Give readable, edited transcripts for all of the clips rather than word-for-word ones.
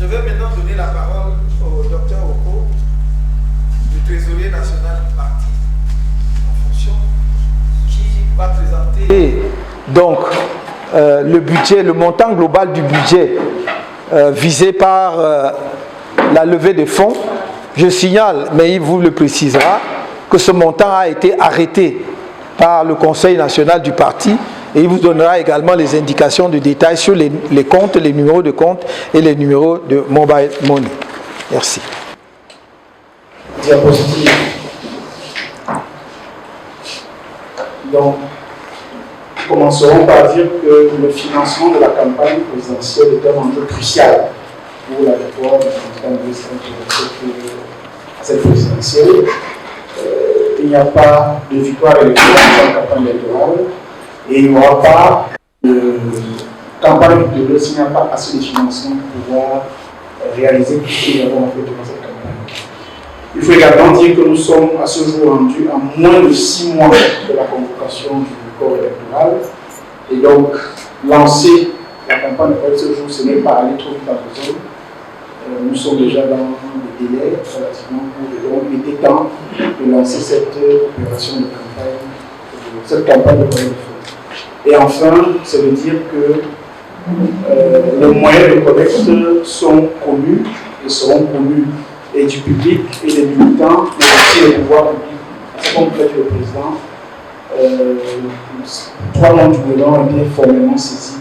vais maintenant donner la parole au docteur Oko, le trésorier national du parti, en fonction, qui va présenter donc le budget, le montant global du budget visé par la levée de fonds. Je signale, mais il vous le précisera, que ce montant a été arrêté par le Conseil national du parti et il vous donnera également les indications de détail sur les comptes, les numéros de compte et les numéros de mobile money. Merci. Diapositive. Donc, commencerons par dire que le financement de la campagne présidentielle est un enjeu crucial pour la victoire du candidat Moïse à cette présidentielle. Il n'y a pas de victoire électorale sans campagne électorale et il n'y aura pas de campagne électorale s'il n'y a pas assez de financement pour pouvoir réaliser tout ce que nous avons fait durant cette campagne. Il faut également dire que nous sommes à ce jour rendus à moins de 6 mois de la convocation du corps électoral et donc lancer la campagne de ce jour, ce n'est pas aller trop vite dans la zone. Nous sommes déjà dans le délai relativement court et donc il était temps de lancer cette opération de campagne, cette campagne de collecte de fonds. Et enfin, ça veut dire que les moyens de collecte sont connus et seront connus et du public et des militants, mais aussi des pouvoirs publics. Comme l'a dit le président, 3 membres du gouvernement ont été formellement saisis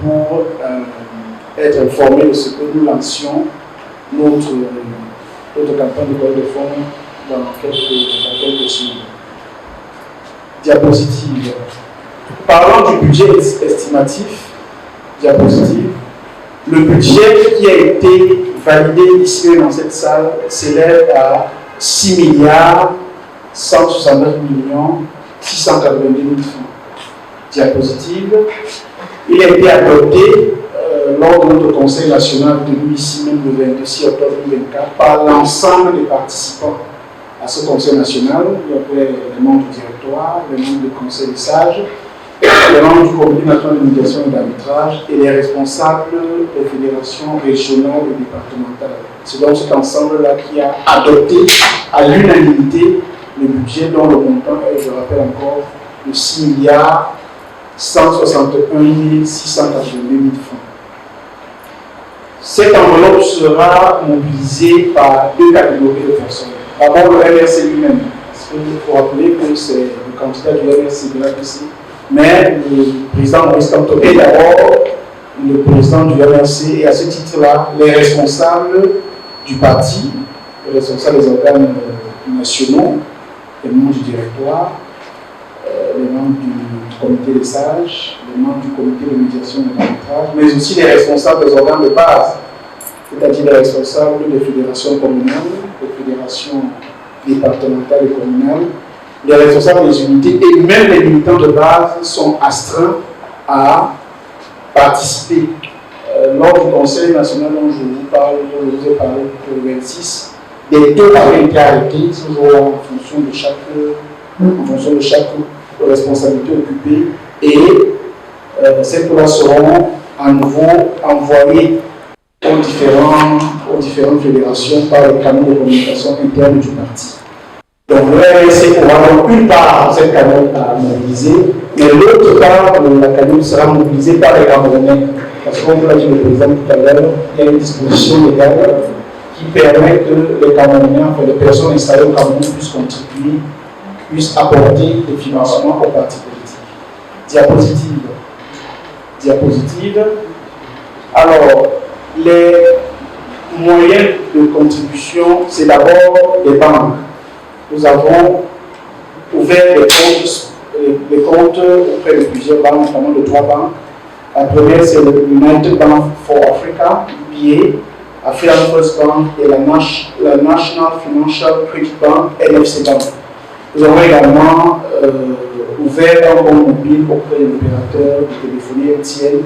pour être informés de ce que nous lancions notre campagne de collecte de fonds dans quelques semaines. Diapositive. Parlant du budget estimatif, diapositive, le budget qui a été validé ici dans cette salle s'élève à 6 milliards 169 millions 682 000 francs. Diapositive. Il a été adopté lors de notre Conseil national tenu ici même le 26 octobre 2024 par l'ensemble des participants à ce Conseil national. Il y avait les membres du directoire, les membres du Conseil des sages, les membres du Comité national de médiation et d'arbitrage et les responsables des fédérations régionales et départementales. C'est donc cet ensemble-là qui a adopté à l'unanimité le budget dont le montant est, je rappelle encore, de 6 milliards 161 682 000 francs. Cette enveloppe sera mobilisée par 2 catégories de personnes. D'abord le MRC lui-même, parce qu'il faut rappeler que c'est le candidat du MRC de l'APC, mais le président Maurice Kamto est d'abord le président du MRC et à ce titre-là, les responsables du parti, les responsables des organes nationaux, les membres du directoire, les membres du comité des sages, les membres du comité de médiation et d'arbitrage, mais aussi les responsables des organes de base, c'est-à-dire les responsables des fédérations communales, des fédérations départementales et communales, les responsables des unités et même les militants de base sont astreints à participer. Lors du Conseil national dont je vous ai parlé pour le 26, des taux avaient été arrêtés, toujours en fonction de chaque responsabilité occupée, et ces taux-là seront à nouveau envoyés aux différentes fédérations par les canaux de communication interne du parti. Donc le RSC aura donc une part de cette canaux à mobiliser, mais l'autre part de la canaux sera mobilisée par les Camerounais. Parce que, comme vous l'a dit le président tout à l'heure, il y a une disposition légale qui permet que les Camerounais, enfin les personnes installées au Cameroun puissent contribuer, puissent apporter des financements aux partis politiques. Diapositive. Alors, les moyens de contribution, c'est d'abord les banques. Nous avons ouvert des comptes auprès de plusieurs banques, notamment de 3 banques. La première, c'est le United Bank for Africa, UBA, African First Bank et la National Financial Credit Bank, NFC Bank. Nous avons également ouvert un compte mobile auprès de l'opérateur de téléphonie MTN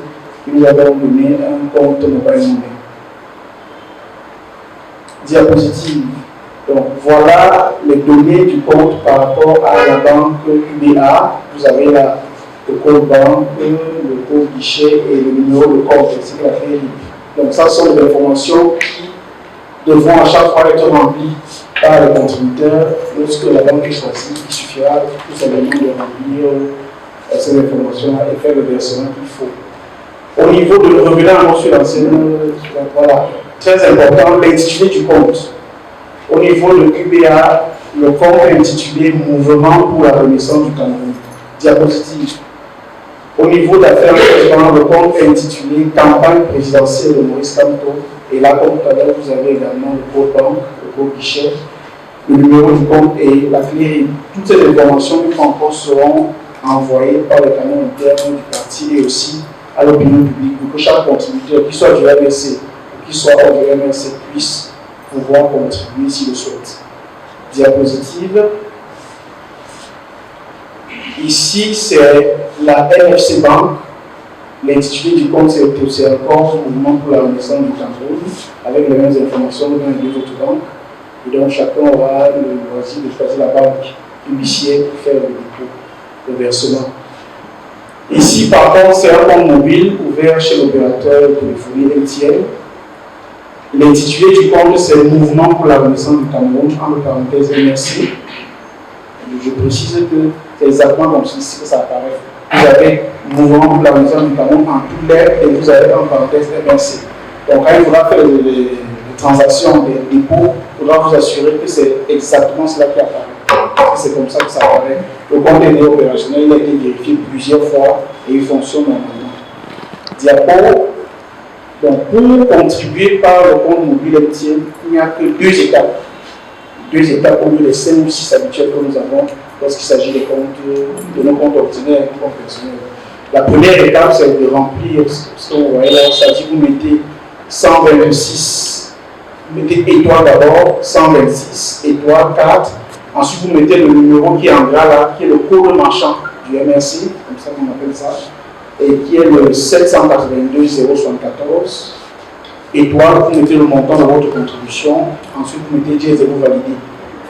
et nous avons donné un compte mobile money. Diapositive. Donc voilà les données du compte par rapport à la banque UBA. Vous avez là le code banque, le code guichet et le numéro de compte, c'est la clé. Donc ça sont des informations qui devront à chaque fois être remplies par le contributeur. Lorsque la banque est choisie, il suffira tout simplement de remplir ces informations-là et faire le versement qu'il faut. Au niveau de revenant sur l'ancienne, voilà, très important, l'intitulé du compte. Au niveau de QBA, le compte est intitulé Mouvement pour la renaissance du Cameroun. Diapositive. Au niveau d'affaires, le compte est intitulé Campagne présidentielle de Maurice Kamto. Et là, comme tout à l'heure, vous avez également le code banque, le code guichet, le numéro du compte et la clé. Toutes ces informations encore seront envoyées par le canal interne du parti et aussi à l'opinion publique pour que chaque contributeur, qu'il soit du MRC ou qu'il soit hors du MRC, puisse pouvoir contribuer s'il le souhaite. Diapositive. Ici, c'est la NFC Bank. L'intitulé du compte, c'est encore Mouvement pour la renaissance du Cameroun, avec les mêmes informations dans les deux autres banques. Et donc, chacun aura le loisir de choisir la banque initiée pour faire le dépôt, le versement. Ici, par contre, c'est un compte mobile ouvert chez l'opérateur de téléphonie MTN. L'intitulé du compte, c'est Mouvement pour la renaissance du Cameroun, entre parenthèses MRC. Je précise que c'est exactement comme ceci que ça apparaît. Vous avez Mouvement pour la renaissance du Cameroun en toutes lettres et vous avez en parenthèse MRC. Donc, quand il faudra faire les transactions, les dépôts, il faudra vous assurer que c'est exactement cela qui apparaît. C'est comme ça que ça apparaît. Le compte est opérationnel, il a été vérifié plusieurs fois et il fonctionne normalement. Diapo. Donc, pour contribuer par le compte mobile MTN, il n'y a que deux étapes. Deux étapes au lieu des 5 ou 6 habituels que nous avons lorsqu'il s'agit de nos comptes ordinaires et comptes personnels. La première étape, c'est de remplir ce que vous voyez là, c'est-à-dire vous mettez 126, vous mettez étoile d'abord, 126, étoile 4, ensuite vous mettez le numéro qui est en gras là, qui est le code marchand du MRC, comme ça qu'on appelle ça, et qui est le 782 074. Étoile, vous mettez le montant de votre contribution, ensuite vous mettez dièse et vous validez.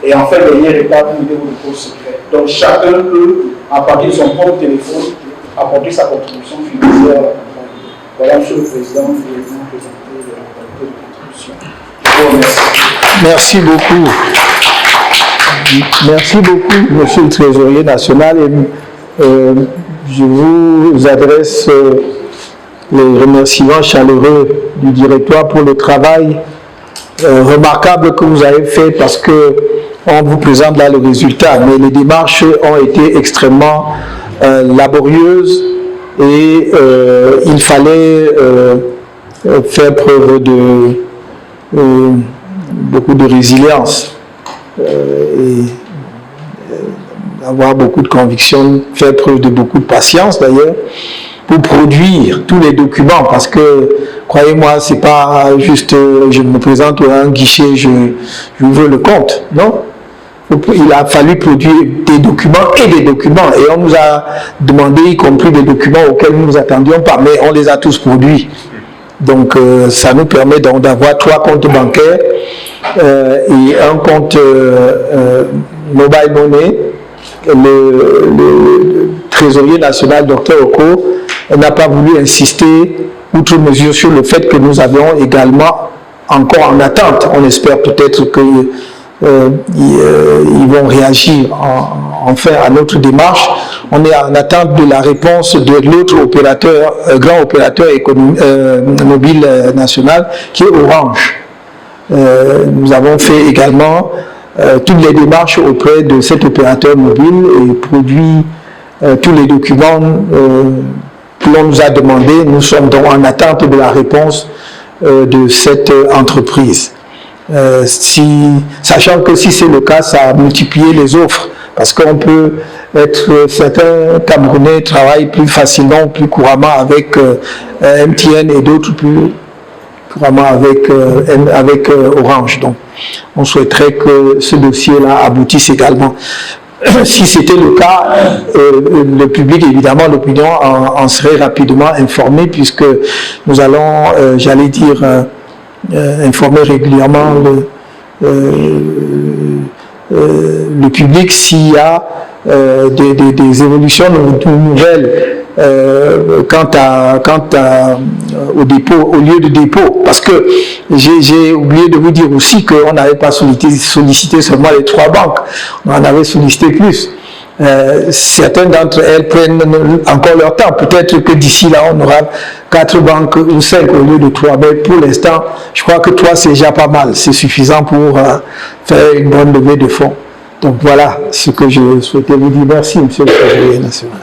Et en fait, dernière étape, vous mettez votre code secret. Donc chacun peut, à partir de son propre téléphone, apporter sa contribution financière à la campagne. Voilà, Monsieur le Président, je vais vous présenter la modalité de contribution. Merci beaucoup. Merci beaucoup, Monsieur le Trésorier national. Et, je vous adresse les remerciements chaleureux du directoire pour le travail remarquable que vous avez fait, parce que on vous présente là le résultat, mais les démarches ont été extrêmement laborieuses et il fallait faire preuve de beaucoup de résilience et avoir beaucoup de conviction, faire preuve de beaucoup de patience d'ailleurs, pour produire tous les documents, parce que, croyez-moi, c'est pas juste je me présente à un guichet, je veux le compte, non. Il a fallu produire des documents et des documents, et on nous a demandé, y compris des documents auxquels nous ne nous attendions pas, mais on les a tous produits. Donc ça nous permet donc d'avoir 3 comptes bancaires et un compte mobile money. Le trésorier national, Dr Oko, n'a pas voulu insister outre mesure sur le fait que nous avions également encore en attente. On espère peut-être qu'ils vont réagir enfin à notre démarche. On est en attente de la réponse de l'autre opérateur, grand opérateur mobile national, qui est Orange. Nous avons fait également toutes les démarches auprès de cet opérateur mobile et produit tous les documents que l'on nous a demandés. Nous sommes donc en attente de la réponse de cette entreprise. Sachant que si c'est le cas, ça a multiplié les offres, parce qu'on peut être, certains Camerounais travaillent plus facilement, plus couramment avec MTN et d'autres plus couramment avec Orange. Donc, on souhaiterait que ce dossier-là aboutisse également. Si c'était le cas, le public, évidemment, l'opinion en serait rapidement informée, puisque nous allons, j'allais dire, informer régulièrement le public s'il y a des évolutions nouvelles au dépôt, au lieu de dépôt. Parce que j'ai oublié de vous dire aussi qu'on n'avait pas sollicité seulement les 3 banques, on en avait sollicité plus. Certaines d'entre elles prennent encore leur temps. Peut-être que d'ici là, on aura 4 banques ou 5 au lieu de 3. Mais pour l'instant, je crois que 3, c'est déjà pas mal. C'est suffisant pour faire une bonne levée de fonds. Donc voilà ce que je souhaitais vous dire. Merci, Monsieur le Trésorier national.